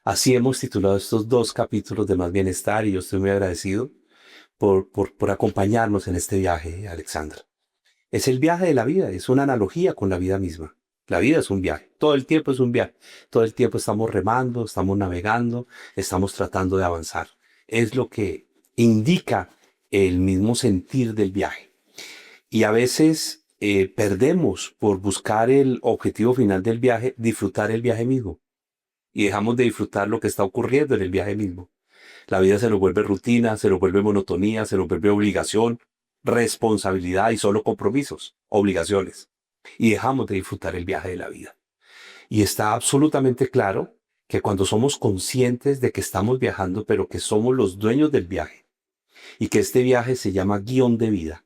Así hemos titulado estos dos capítulos de Más Bienestar y yo estoy muy agradecido por acompañarnos en este viaje, Alexandra. Es el viaje de la vida, es una analogía con la vida misma. La vida es un viaje, todo el tiempo es un viaje, todo el tiempo estamos remando, estamos navegando, estamos tratando de avanzar. Es lo que indica el mismo sentir del viaje. Y a veces perdemos por buscar el objetivo final del viaje, disfrutar el viaje mismo. Y dejamos de disfrutar lo que está ocurriendo en el viaje mismo. La vida se nos vuelve rutina, se nos vuelve monotonía, se nos vuelve obligación, responsabilidad y solo compromisos, obligaciones. Y dejamos de disfrutar el viaje de la vida. Y está absolutamente claro que cuando somos conscientes de que estamos viajando, pero que somos los dueños del viaje, y que este viaje se llama guión de vida,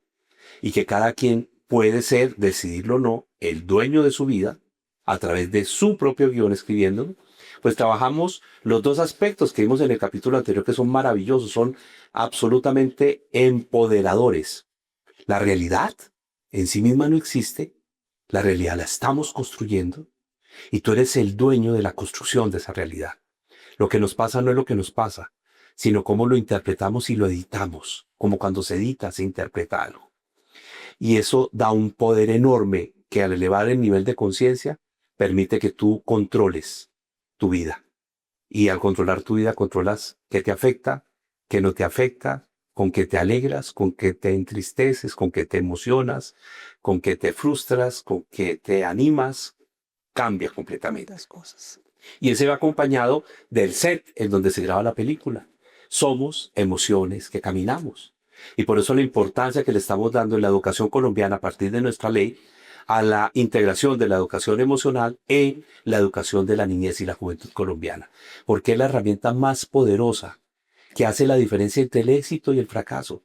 y que cada quien puede ser, decidirlo o no, el dueño de su vida, a través de su propio guión escribiéndolo, pues trabajamos los dos aspectos que vimos en el capítulo anterior que son maravillosos, son absolutamente empoderadores. La realidad en sí misma no existe, la realidad la estamos construyendo y tú eres el dueño de la construcción de esa realidad. Lo que nos pasa no es lo que nos pasa, sino cómo lo interpretamos y lo editamos, como cuando se edita, se interpreta algo. Y eso da un poder enorme que al elevar el nivel de conciencia permite que tú controles tu vida. Y al controlar tu vida, controlas qué te afecta, qué no te afecta, con qué te alegras, con qué te entristeces, con qué te emocionas, con qué te frustras, con qué te animas. Cambia completamente las cosas. Y ese va acompañado del set en donde se graba la película. Somos emociones que caminamos. Y por eso la importancia que le estamos dando en la educación colombiana a partir de nuestra ley a la integración de la educación emocional en la educación de la niñez y la juventud colombiana. Porque es la herramienta más poderosa que hace la diferencia entre el éxito y el fracaso.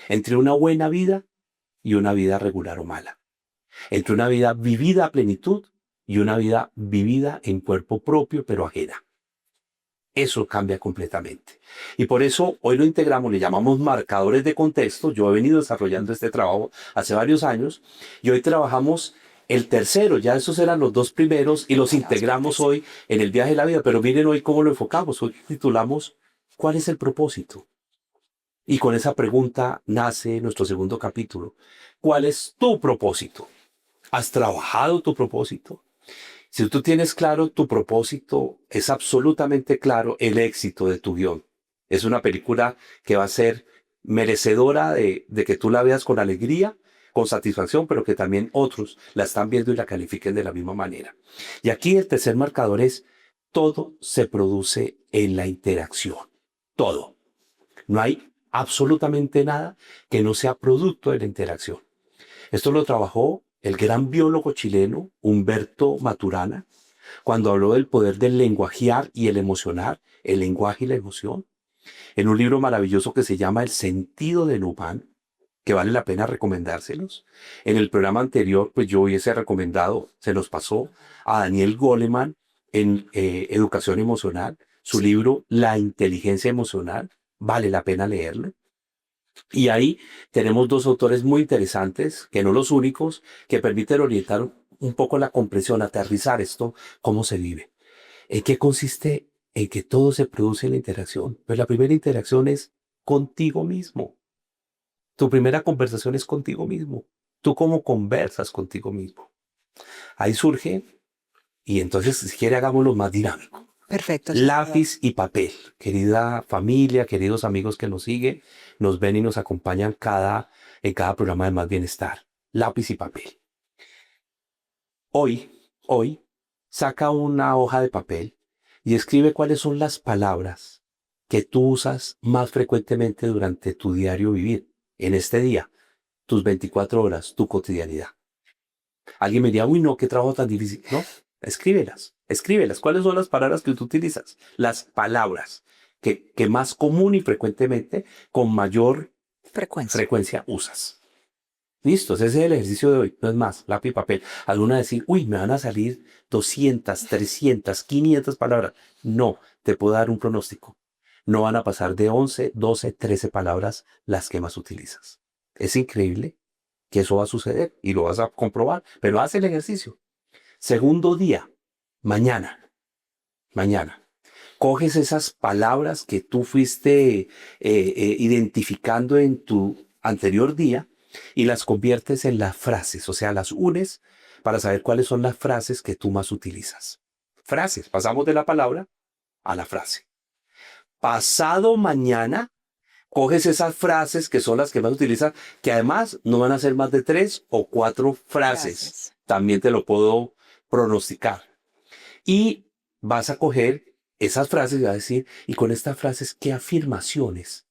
Entre una buena vida y una vida regular o mala. Entre una vida vivida a plenitud y una vida vivida en cuerpo propio pero ajena. Eso cambia completamente. Y por eso hoy lo integramos, le llamamos marcadores de contexto. Yo he venido desarrollando este trabajo hace varios años y hoy trabajamos el tercero. Ya esos eran los dos primeros y los integramos hoy en el viaje de la vida. Pero miren hoy cómo lo enfocamos. Hoy titulamos ¿cuál es el propósito? Y con esa pregunta nace nuestro segundo capítulo. ¿Cuál es tu propósito? ¿Has trabajado tu propósito? Si tú tienes claro tu propósito, es absolutamente claro el éxito de tu guión. Es una película que va a ser merecedora de que tú la veas con alegría, con satisfacción, pero que también otros la están viendo y la califiquen de la misma manera. Y aquí el tercer marcador es, todo se produce en la interacción. Todo. No hay absolutamente nada que no sea producto de la interacción. Esto lo trabajó el gran biólogo chileno Humberto Maturana cuando habló del poder del lenguajear y el emocionar, el lenguaje y la emoción, en un libro maravilloso que se llama El sentido del humano, que vale la pena recomendárselos. En el programa anterior, pues yo hubiese recomendado, se los pasó a Daniel Goleman en Educación Emocional, su libro La inteligencia emocional, vale la pena leerlo. Y ahí tenemos dos autores muy interesantes, que no los únicos, que permiten orientar un poco la comprensión, aterrizar esto, cómo se vive. ¿En qué consiste? En que todo se produce en la interacción. Pues la primera interacción es contigo mismo. Tu primera conversación es contigo mismo. Tú cómo conversas contigo mismo. Ahí surge, y entonces si quiere hagámoslo más dinámico. Perfecto. Lápiz y papel. Querida familia, queridos amigos que nos siguen, nos ven y nos acompañan en cada programa de Más Bienestar. Lápiz y papel. Hoy, saca una hoja de papel y escribe cuáles son las palabras que tú usas más frecuentemente durante tu diario vivir, en este día, tus 24 horas, tu cotidianidad. Alguien me diría, uy, no, qué trabajo tan difícil. No, escríbelas, escríbelas. ¿Cuáles son las palabras que tú utilizas? Las palabras que más común y frecuentemente, con mayor frecuencia usas. Listo, ese es el ejercicio de hoy. No es más, lápiz y papel. Alguna decir, uy, me van a salir 200, 300, 500 palabras. No, te puedo dar un pronóstico. No van a pasar de 11, 12, 13 palabras las que más utilizas. Es increíble. que eso va a suceder y lo vas a comprobar, pero haz el ejercicio. Segundo día, mañana. Coges esas palabras que tú fuiste identificando en tu anterior día y las conviertes en las frases, o sea, las unes para saber cuáles son las frases que tú más utilizas. Frases, pasamos de la palabra a la frase. Pasado mañana, coges esas frases que son las que más utilizas, que además no van a ser más de 3 o 4 frases. Gracias. También te lo puedo pronosticar. Y vas a coger esas frases y vas a decir, y con estas frases, ¿qué afirmaciones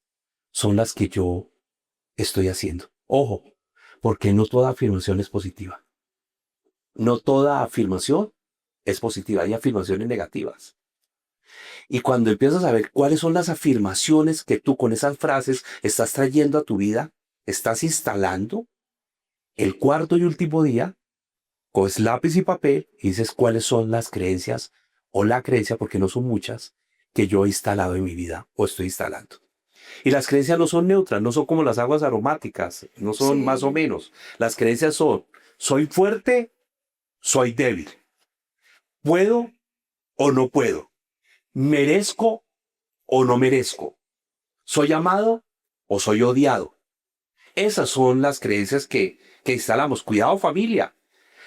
son las que yo estoy haciendo? Ojo, porque no toda afirmación es positiva. No toda afirmación es positiva. Hay afirmaciones negativas. Y cuando empiezas a ver cuáles son las afirmaciones que tú con esas frases estás trayendo a tu vida, estás instalando, el cuarto y último día, coges lápiz y papel y dices cuáles son las creencias o la creencia, porque no son muchas, que yo he instalado en mi vida o estoy instalando. Y las creencias no son neutras, no son como las aguas aromáticas, no son más o Sí. menos. Las creencias son, soy fuerte, soy débil, puedo o no puedo, merezco o no merezco, soy amado o soy odiado. Esas son las creencias que instalamos. Cuidado, familia.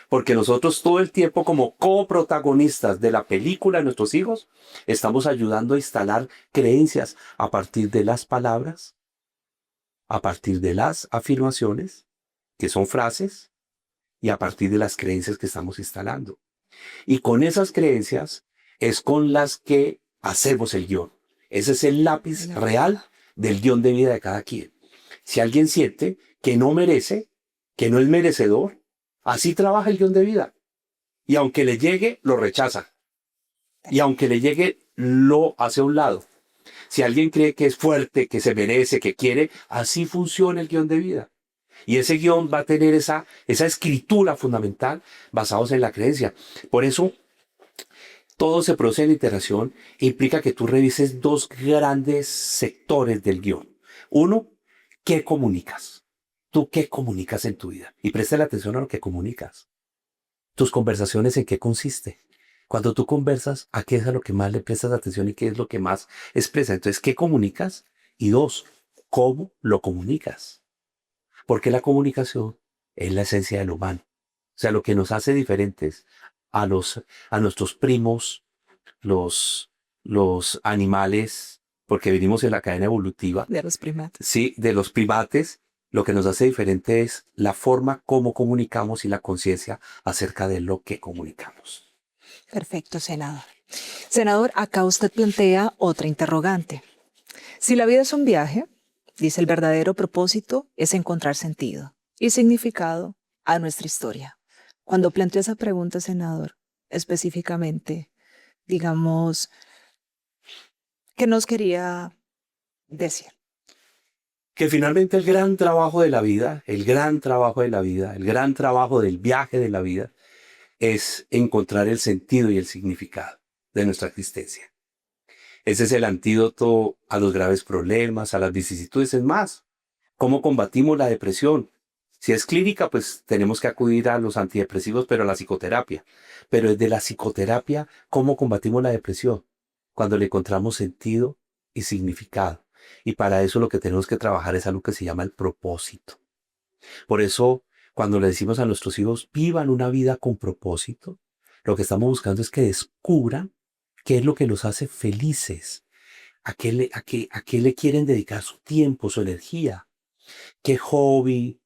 Porque nosotros todo el tiempo como coprotagonistas de la película de nuestros hijos, estamos ayudando a instalar creencias a partir de las palabras, a partir de las afirmaciones, que son frases, y a partir de las creencias que estamos instalando. Y con esas creencias es con las que hacemos el guión. Ese es el lápiz real del guión de vida de cada quien. Si alguien siente que no merece, que no es merecedor, así trabaja el guión de vida. Y aunque le llegue, lo rechaza. Y aunque le llegue, lo hace a un lado. Si alguien cree que es fuerte, que se merece, que quiere, así funciona el guión de vida. Y ese guión va a tener esa escritura fundamental basados en la creencia. Por eso, todo ese proceso de iteración implica que tú revises dos grandes sectores del guión. Uno, ¿qué comunicas? ¿Tú qué comunicas en tu vida? Y presta atención a lo que comunicas. ¿Tus conversaciones en qué consiste? Cuando tú conversas, ¿a qué es a lo que más le prestas atención y qué es lo que más expresa? Entonces, ¿qué comunicas? Y dos, ¿cómo lo comunicas? Porque la comunicación es la esencia del humano. O sea, lo que nos hace diferentes a nuestros primos, los animales, porque venimos en la cadena evolutiva, De los primates. sí, de los primates, lo que nos hace diferente es la forma como comunicamos y la conciencia acerca de lo que comunicamos. Perfecto, senador. Senador, acá usted plantea otra interrogante. Si la vida es un viaje, dice el verdadero propósito es encontrar sentido y significado a nuestra historia. Cuando planteo esa pregunta, senador, específicamente, digamos, ¿qué nos quería decir? Que finalmente el gran trabajo de la vida, el gran trabajo de la vida, el gran trabajo del viaje de la vida es encontrar el sentido y el significado de nuestra existencia. Ese es el antídoto a los graves problemas, a las vicisitudes. Es más, ¿cómo combatimos la depresión? Si es clínica, pues tenemos que acudir a los antidepresivos, pero a la psicoterapia. Pero desde la psicoterapia, ¿cómo combatimos la depresión? Cuando le encontramos sentido y significado. Y para eso lo que tenemos que trabajar es algo que se llama el propósito. Por eso, cuando le decimos a nuestros hijos, vivan una vida con propósito, lo que estamos buscando es que descubran qué es lo que los hace felices, a qué le quieren dedicar su tiempo, su energía, qué hobby,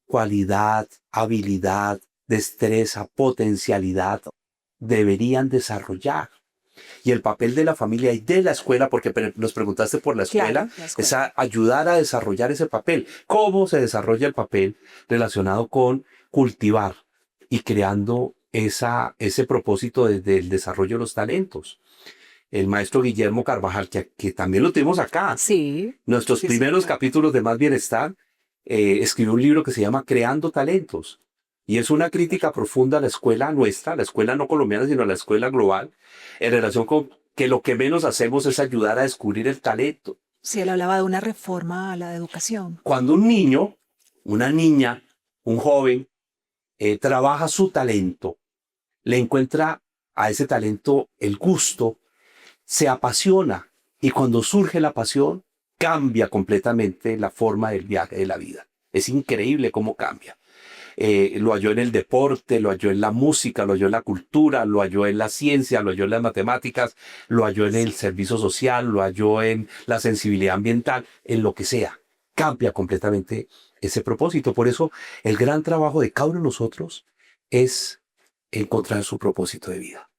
cualidad, habilidad, destreza, potencialidad deberían desarrollar. Y el papel de la familia y de la escuela, porque nos preguntaste por la escuela, Claro, la es escuela. ayudar a desarrollar ese papel. ¿Cómo se desarrolla el papel relacionado con cultivar y creando ese propósito desde el desarrollo de los talentos? El maestro Guillermo Carvajal, que también lo tenemos acá, Sí, nuestros sí, primeros señor. capítulos de Más Bienestar, escribió un libro que se llama Creando Talentos. Y es una crítica profunda a la escuela nuestra, la escuela no colombiana, sino a la escuela global, en relación con que lo que menos hacemos es ayudar a descubrir el talento. Sí, él hablaba de una reforma a la educación. Cuando un niño, una niña, un joven, trabaja su talento, le encuentra a ese talento el gusto, se apasiona y cuando surge la pasión cambia completamente la forma del viaje de la vida. Es increíble cómo cambia. Lo halló en el deporte, lo halló en la música, lo halló en la cultura, lo halló en la ciencia, lo halló en las matemáticas, lo halló en el servicio social, lo halló en la sensibilidad ambiental, en lo que sea. Cambia completamente ese propósito. Por eso el gran trabajo de cada uno de nosotros es encontrar su propósito de vida.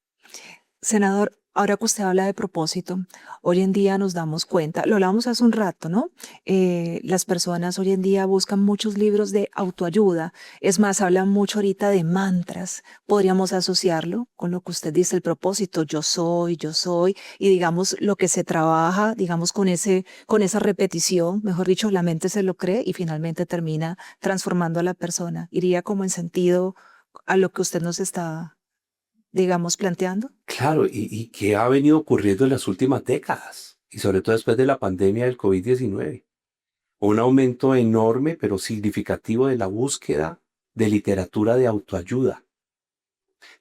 Senador, ahora que usted habla de propósito, hoy en día nos damos cuenta, lo hablábamos hace un rato, ¿no? Las personas hoy en día buscan muchos libros de autoayuda. Es más, hablan mucho ahorita de mantras. Podríamos asociarlo con lo que usted dice, el propósito, yo soy, y digamos lo que se trabaja, digamos con esa repetición, mejor dicho, la mente se lo cree y finalmente termina transformando a la persona. Iría como en sentido a lo que usted nos está, digamos, planteando. Claro, y que ha venido ocurriendo en las últimas décadas, y sobre todo después de la pandemia del COVID-19. Un aumento enorme pero significativo de la búsqueda de literatura de autoayuda,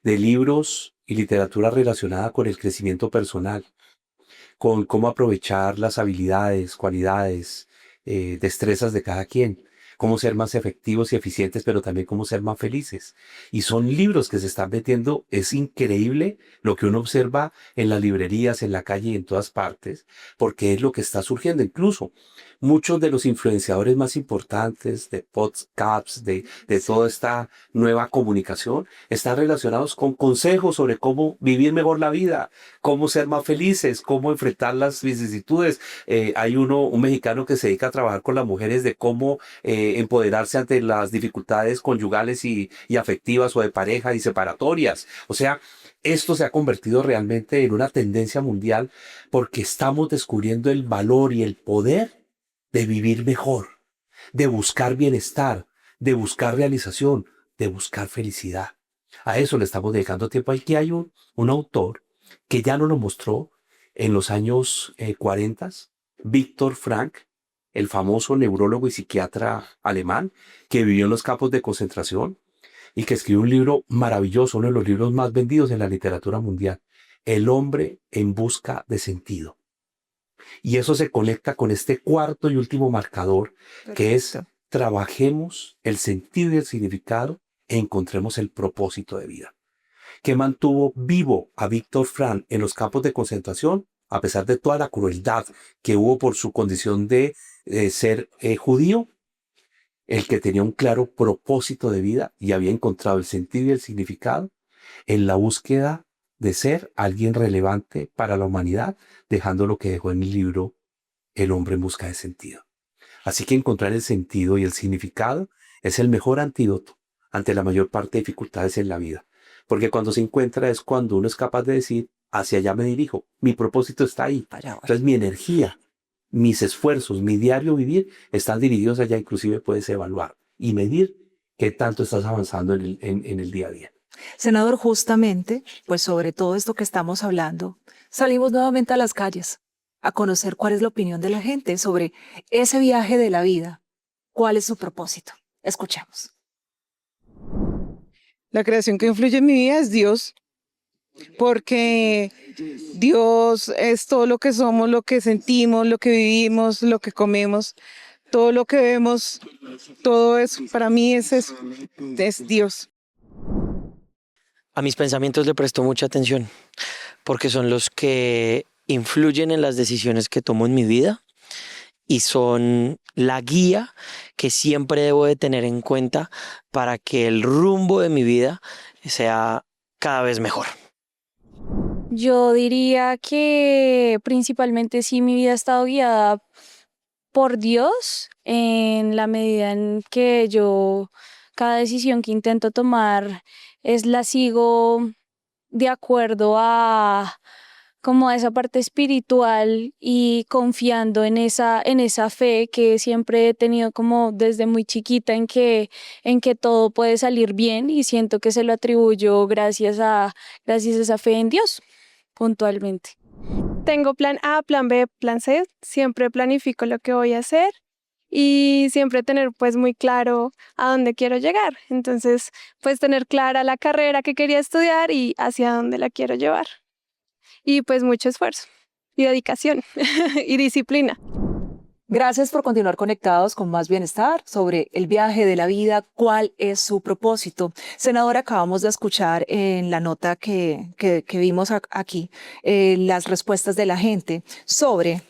de libros y literatura relacionada con el crecimiento personal, con cómo aprovechar las habilidades, cualidades, destrezas de cada quien, cómo ser más efectivos y eficientes, pero también cómo ser más felices. Y son libros que se están metiendo, es increíble lo que uno observa en las librerías, en la calle y en todas partes, porque es lo que está surgiendo. Incluso muchos de los influenciadores más importantes de podcasts, de toda esta nueva comunicación, están relacionados con consejos sobre cómo vivir mejor la vida, cómo ser más felices, cómo enfrentar las vicisitudes. Hay un mexicano que se dedica a trabajar con las mujeres de cómo empoderarse ante las dificultades conyugales y afectivas o de pareja y separatorias. O sea, esto se ha convertido realmente en una tendencia mundial porque estamos descubriendo el valor y el poder de vivir mejor, de buscar bienestar, de buscar realización, de buscar felicidad. A eso le estamos dedicando tiempo. Aquí hay un autor que ya nos lo mostró en los años 40, Víctor Frank, el famoso neurólogo y psiquiatra alemán que vivió en los campos de concentración y que escribió un libro maravilloso, uno de los libros más vendidos en la literatura mundial, El hombre en busca de sentido. Y eso se conecta con este cuarto y último marcador, que es Perfecto. trabajemos el sentido y el significado e encontremos el propósito de vida. Que mantuvo vivo a Víctor Frank en los campos de concentración, a pesar de toda la crueldad que hubo por su condición de ser judío, el que tenía un claro propósito de vida y había encontrado el sentido y el significado en la búsqueda de ser alguien relevante para la humanidad, dejando lo que dejó en el libro El hombre en busca de sentido. Así que encontrar el sentido y el significado es el mejor antídoto ante la mayor parte de dificultades en la vida. Porque cuando se encuentra es cuando uno es capaz de decir, hacia allá me dirijo, mi propósito está ahí. Allá voy. Entonces mi energía, mis esfuerzos, mi diario vivir están dirigidos allá. Inclusive puedes evaluar y medir qué tanto estás avanzando en el día a día. Senador, justamente, pues sobre todo esto que estamos hablando, salimos nuevamente a las calles a conocer cuál es la opinión de la gente sobre ese viaje de la vida. ¿Cuál es su propósito? Escuchemos. La creación que influye en mi vida es Dios, porque Dios es todo lo que somos, lo que sentimos, lo que vivimos, lo que comemos, todo lo que vemos, todo eso, para mí es eso, es Dios. A mis pensamientos le presto mucha atención porque son los que influyen en las decisiones que tomo en mi vida y son la guía que siempre debo de tener en cuenta para que el rumbo de mi vida sea cada vez mejor. Yo diría que principalmente sí mi vida ha estado guiada por Dios en la medida en que yo cada decisión que intento tomar la sigo de acuerdo a como a esa parte espiritual y confiando en esa fe que siempre he tenido como desde muy chiquita en que todo puede salir bien y siento que se lo atribuyo gracias a esa fe en Dios, puntualmente. Tengo plan A, plan B, plan C. Siempre planifico lo que voy a hacer y y siempre tener pues muy claro a dónde quiero llegar. Entonces, pues tener clara la carrera que quería estudiar y hacia dónde la quiero llevar. Y pues mucho esfuerzo y dedicación y disciplina. Gracias por continuar conectados con Más Bienestar sobre el viaje de la vida, cuál es su propósito. Senadora, acabamos de escuchar en la nota que vimos aquí las respuestas de la gente sobre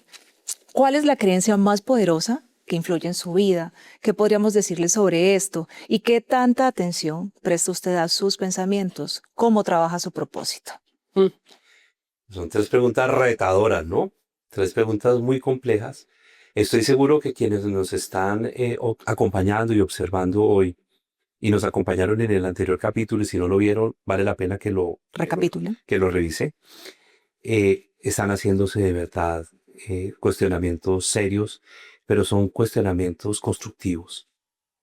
cuál es la creencia más poderosa que influye en su vida, qué podríamos decirle sobre esto y qué tanta atención presta usted a sus pensamientos, cómo trabaja su propósito. Son tres preguntas retadoras, ¿no? Tres preguntas muy complejas. Estoy seguro que quienes nos están acompañando y observando hoy y nos acompañaron en el anterior capítulo, y si no lo vieron, vale la pena que Recapitule. que lo revise, están haciéndose de verdad cuestionamientos serios, pero son cuestionamientos constructivos,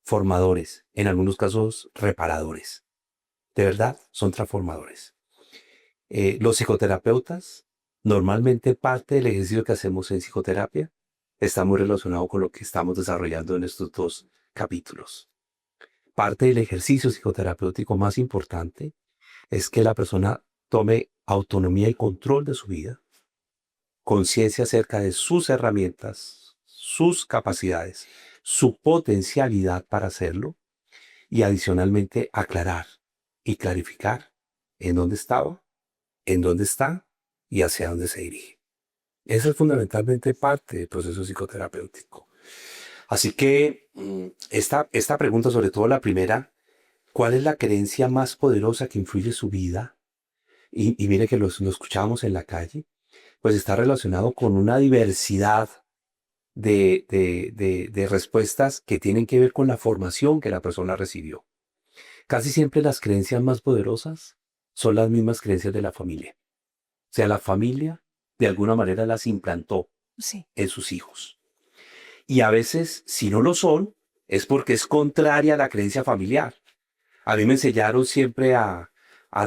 formadores, en algunos casos reparadores. De verdad, son transformadores. Los psicoterapeutas, normalmente parte del ejercicio que hacemos en psicoterapia está muy relacionado con lo que estamos desarrollando en estos dos capítulos. Parte del ejercicio psicoterapéutico más importante es que la persona tome autonomía y control de su vida, conciencia acerca de sus herramientas, sus capacidades, su potencialidad para hacerlo y adicionalmente aclarar y clarificar en dónde estaba, en dónde está y hacia dónde se dirige. Esa es fundamentalmente parte del proceso psicoterapéutico. Así que esta pregunta, sobre todo la primera, ¿cuál es la creencia más poderosa que influye en su vida? Y mire que lo escuchamos en la calle, pues está relacionado con una diversidad de respuestas que tienen que ver con la formación que la persona recibió. Casi siempre las creencias más poderosas son las mismas creencias de la familia. O sea, la familia de alguna manera las implantó Sí. en sus hijos. Y a veces, si no lo son, es porque es contraria a la creencia familiar. A mí me enseñaron siempre a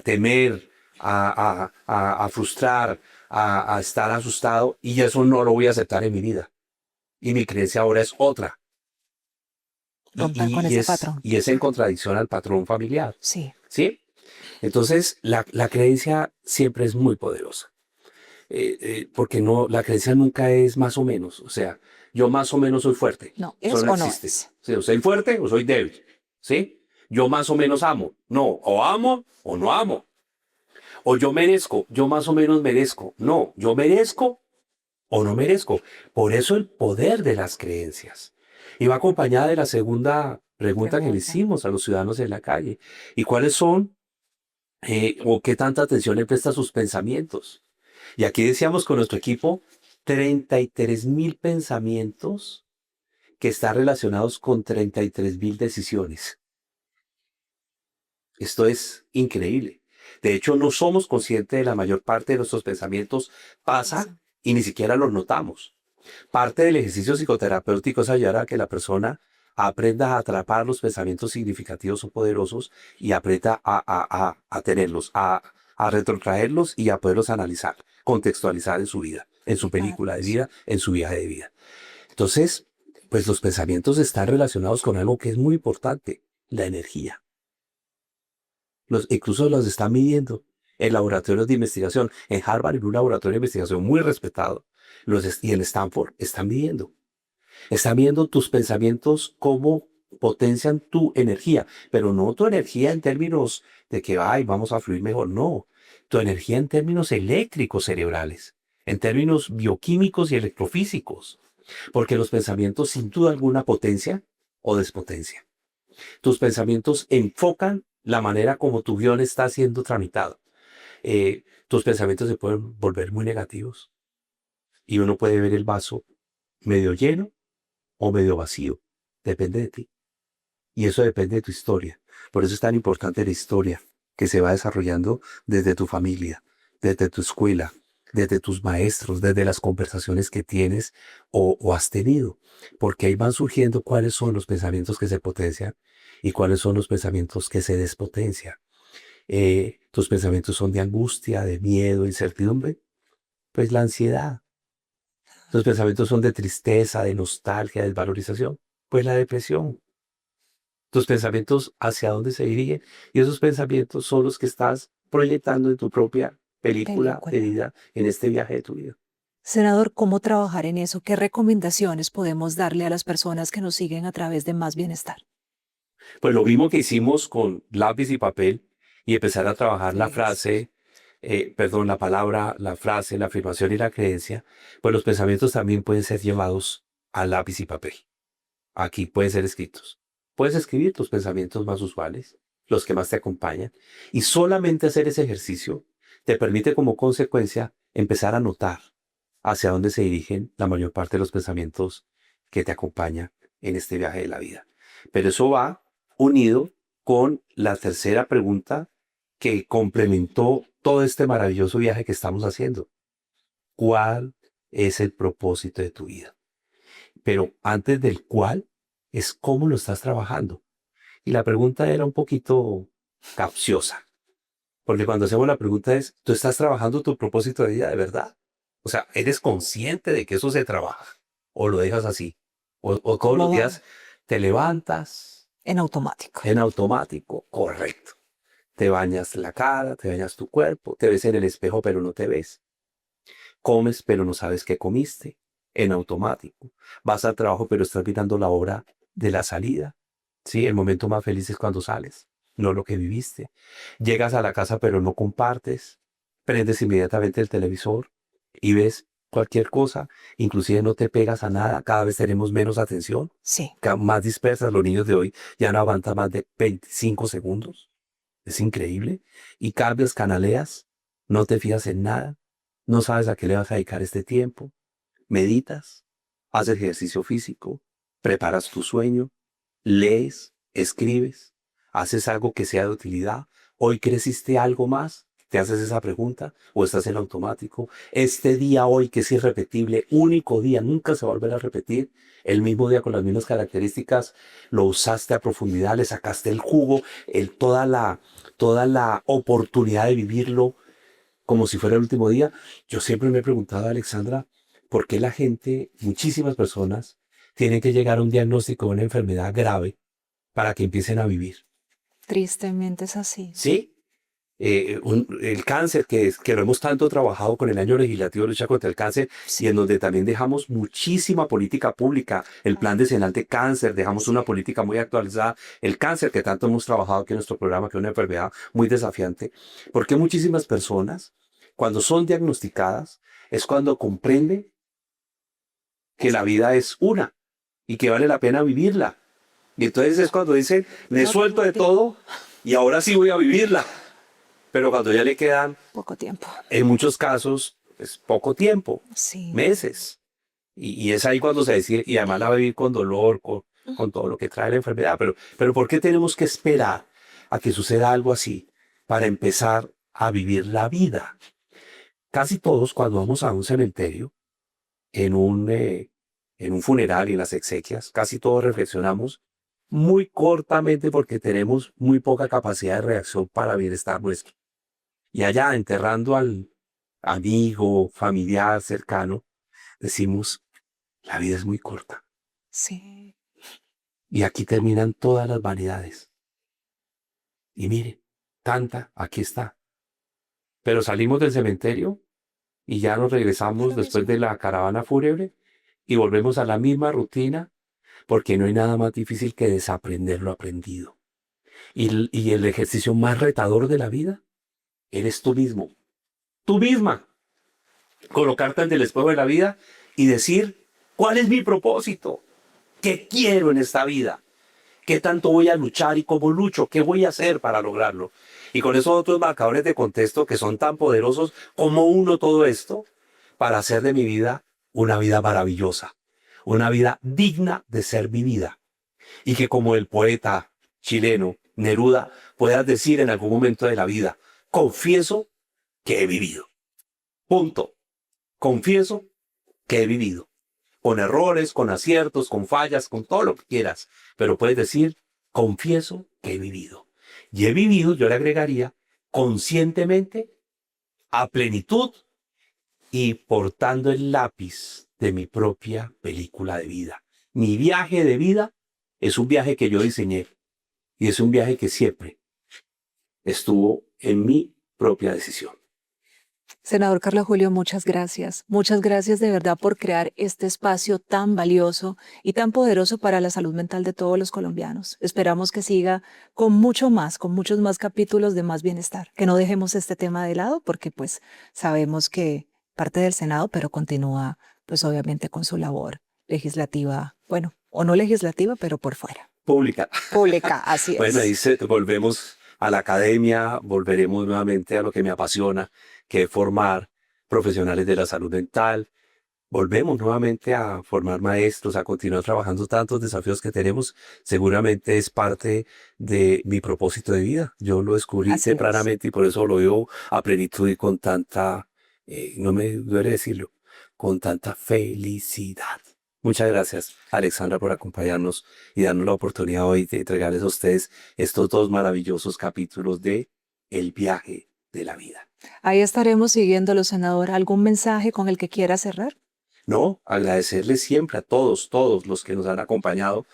temer, a frustrar, a estar asustado, y eso no lo voy a aceptar en mi vida. Y mi creencia ahora es otra. Romper con ese patrón. Y es en contradicción al patrón familiar. Sí. ¿Sí? Entonces, la creencia siempre es muy poderosa. Porque no, la creencia nunca es más o menos. O sea, yo más o menos soy fuerte. No, ¿es Eso o no existe. es? Sí, o soy fuerte o soy débil. ¿Sí? Yo más o menos amo. No, o amo o no amo. O yo merezco, yo más o menos merezco. No, yo merezco o no merezco. Por eso el poder de las creencias. Y va acompañada de la segunda pregunta que le hicimos a los ciudadanos en la calle. ¿Y cuáles son o qué tanta atención le presta a sus pensamientos? Y aquí decíamos con nuestro equipo 33,000 pensamientos que están relacionados con 33,000 decisiones. Esto es increíble. De hecho, no somos conscientes de la mayor parte de nuestros pensamientos pasa y ni siquiera los notamos. Parte del ejercicio psicoterapéutico es ayudar a que la persona aprenda a atrapar los pensamientos significativos o poderosos y aprenda a tenerlos, a retrotraerlos y a poderlos analizar, contextualizar en su vida, en su película de vida, en su viaje de vida. Entonces, pues los pensamientos están relacionados con algo que es muy importante, la energía. Incluso los están midiendo en laboratorios de investigación. En Harvard, en un laboratorio de investigación muy respetado, y en Stanford, están midiendo. Están viendo tus pensamientos, cómo potencian tu energía, pero no tu energía en términos de que vamos a fluir mejor, no. Tu energía en términos eléctricos cerebrales, en términos bioquímicos y electrofísicos, porque los pensamientos sin duda alguna potencia o despotencia. Tus pensamientos enfocan la manera como tu guión está siendo tramitado. Tus pensamientos se pueden volver muy negativos y uno puede ver el vaso medio lleno o medio vacío. Depende de ti. Y eso depende de tu historia. Por eso es tan importante la historia que se va desarrollando desde tu familia, desde tu escuela, desde tus maestros, desde las conversaciones que tienes o has tenido. Porque ahí van surgiendo cuáles son los pensamientos que se potencian y cuáles son los pensamientos que se despotencian. Tus pensamientos son de angustia, de miedo, incertidumbre. Pues la ansiedad. Tus pensamientos son de tristeza, de nostalgia, de desvalorización. Pues la depresión. Tus pensamientos hacia dónde se dirigen y esos pensamientos son los que estás proyectando en tu propia película de vida en este viaje de tu vida. Senador, ¿cómo trabajar en eso? ¿Qué recomendaciones podemos darle a las personas que nos siguen a través de Más Bienestar? Pues lo mismo que hicimos con lápiz y papel y empezar a trabajar la Eso. frase, la palabra, la frase, la afirmación y la creencia, pues los pensamientos también pueden ser llevados a lápiz y papel. Aquí pueden ser escritos. Puedes escribir tus pensamientos más usuales, los que más te acompañan, y solamente hacer ese ejercicio te permite como consecuencia empezar a notar hacia dónde se dirigen la mayor parte de los pensamientos que te acompañan en este viaje de la vida. Pero eso va unido con la tercera pregunta que complementó todo este maravilloso viaje que estamos haciendo. ¿Cuál es el propósito de tu vida? Pero antes del cuál es cómo lo estás trabajando. Y la pregunta era un poquito capciosa, porque cuando hacemos la pregunta es, ¿tú estás trabajando tu propósito de vida de verdad? O sea, ¿eres consciente de que eso se trabaja? ¿O lo dejas así? ¿O todos los días te levantas En automático. en automático? Correcto. Te bañas la cara, te bañas tu cuerpo, te ves en el espejo pero no te ves. Comes pero no sabes qué comiste, en automático. Vas al trabajo pero estás mirando la hora de la salida. Sí, el momento más feliz es cuando sales, no lo que viviste. Llegas a la casa pero no compartes. Prendes inmediatamente el televisor y ves cualquier cosa. Inclusive no te pegas a nada. Cada vez tenemos menos atención, Sí. más dispersas. Los niños de hoy ya no aguantan más de 25 segundos. Es increíble. Y cambias, canaleas, no te fijas en nada. No sabes a qué le vas a dedicar este tiempo. Meditas, haces ejercicio físico, preparas tu sueño, lees, escribes, haces algo que sea de utilidad. ¿Hoy creciste algo más? ¿Te haces esa pregunta? ¿O estás en automático? Este día hoy que es irrepetible, único día, nunca se va a volver a repetir, el mismo día con las mismas características, lo usaste a profundidad, le sacaste el jugo, toda la oportunidad de vivirlo como si fuera el último día. Yo siempre me he preguntado, Alexandra, ¿por qué la gente, muchísimas personas, tienen que llegar a un diagnóstico de una enfermedad grave para que empiecen a vivir? Tristemente es así. ¿Sí? El cáncer, que lo hemos tanto trabajado con el año legislativo de lucha contra el cáncer, y en donde también dejamos muchísima política pública, el plan decenal de cáncer, dejamos una política muy actualizada, el cáncer que tanto hemos trabajado aquí en nuestro programa, que es una enfermedad muy desafiante, porque muchísimas personas, cuando son diagnosticadas, es cuando comprenden que la vida es una y que vale la pena vivirla. Y entonces es cuando dicen, me suelto de todo y ahora sí voy a vivirla. Pero cuando ya le quedan, Poco tiempo. en muchos casos, es poco tiempo, Sí. meses. Y es ahí cuando se decide, y además la va a vivir con dolor, con todo lo que trae la enfermedad. Pero ¿por qué tenemos que esperar a que suceda algo así para empezar a vivir la vida? Casi todos cuando vamos a un cementerio, en un funeral y en las exequias, casi todos reflexionamos muy cortamente porque tenemos muy poca capacidad de reacción para el bienestar nuestro. Y allá, enterrando al amigo, familiar, cercano, decimos, la vida es muy corta. Sí. Y aquí terminan todas las vanidades. Y mire, tanta, aquí está. Pero salimos del cementerio y ya nos regresamos después de la caravana fúnebre y volvemos a la misma rutina, porque no hay nada más difícil que desaprender lo aprendido. Y el ejercicio más retador de la vida eres tú mismo. Tú misma. Colocarte ante el espejo de la vida y decir, ¿cuál es mi propósito? ¿Qué quiero en esta vida? ¿Qué tanto voy a luchar y cómo lucho? ¿Qué voy a hacer para lograrlo? Y con esos otros marcadores de contexto que son tan poderosos, ¿cómo uno todo esto para hacer de mi vida una vida maravillosa? Una vida digna de ser vivida. Y que como el poeta chileno Neruda puedas decir en algún momento de la vida, confieso que he vivido. Punto. Confieso que he vivido. Con errores, con aciertos, con fallas, con todo lo que quieras. Pero puedes decir, confieso que he vivido. Y he vivido, yo le agregaría, conscientemente, a plenitud y portando el lápiz de mi propia película de vida. Mi viaje de vida Es un viaje que yo diseñé y es un viaje que siempre estuvo en mi propia decisión. Senador Carlos Julio, muchas gracias. Muchas gracias de verdad por crear este espacio tan valioso y tan poderoso para la salud mental de todos los colombianos. Esperamos que siga con mucho más, con muchos más capítulos de Más Bienestar. Que no dejemos este tema de lado porque pues sabemos que parte del Senado, pero continúa pues obviamente con su labor legislativa, bueno, o no legislativa, pero por fuera. Pública. Pública, así es. Bueno, volvemos a la academia, volveremos nuevamente a lo que me apasiona, que es formar profesionales de la salud mental. Volvemos nuevamente a formar maestros, a continuar trabajando tantos desafíos que tenemos. Seguramente es parte de mi propósito de vida. Yo lo descubrí Así es. tempranamente y por eso lo veo a plenitud y con tanta, no me duele decirlo, con tanta felicidad. Muchas gracias, Alexandra, por acompañarnos y darnos la oportunidad hoy de entregarles a ustedes estos 2 maravillosos capítulos de El viaje de la vida. Ahí estaremos siguiéndolo, senador. ¿Algún mensaje con el que quiera cerrar? No, agradecerles siempre a todos los que nos han acompañado.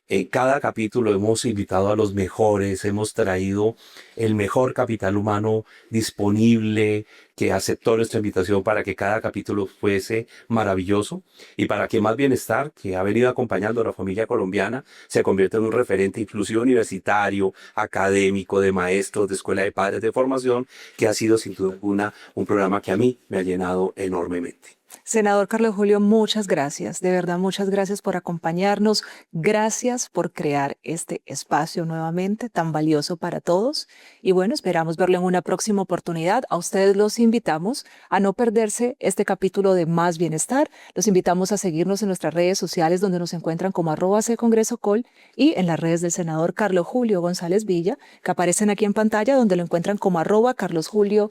En cada capítulo hemos invitado a los mejores, hemos traído el mejor capital humano disponible que aceptó nuestra invitación para que cada capítulo fuese maravilloso y para que Más Bienestar, que ha venido acompañando a la familia colombiana, se convierta en un referente inclusive universitario, académico, de maestros, de escuela de padres, de formación, que ha sido sin duda alguna un programa que a mí me ha llenado enormemente. Senador Carlos Julio, muchas gracias. De verdad, muchas gracias por acompañarnos. Gracias por crear este espacio nuevamente tan valioso para todos. Y bueno, esperamos verlo en una próxima oportunidad. A ustedes los invitamos a no perderse este capítulo de Más Bienestar. Los invitamos a seguirnos en nuestras redes sociales donde nos encuentran como @ccongresocol y en las redes del senador Carlos Julio González Villa, que aparecen aquí en pantalla donde lo encuentran como @carlosjuliogb.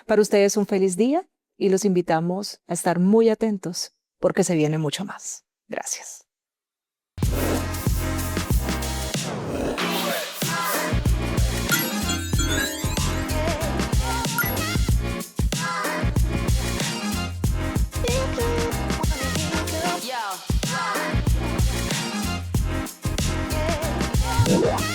Para ustedes un feliz día. Y los invitamos a estar muy atentos porque se viene mucho más. Gracias. Yo.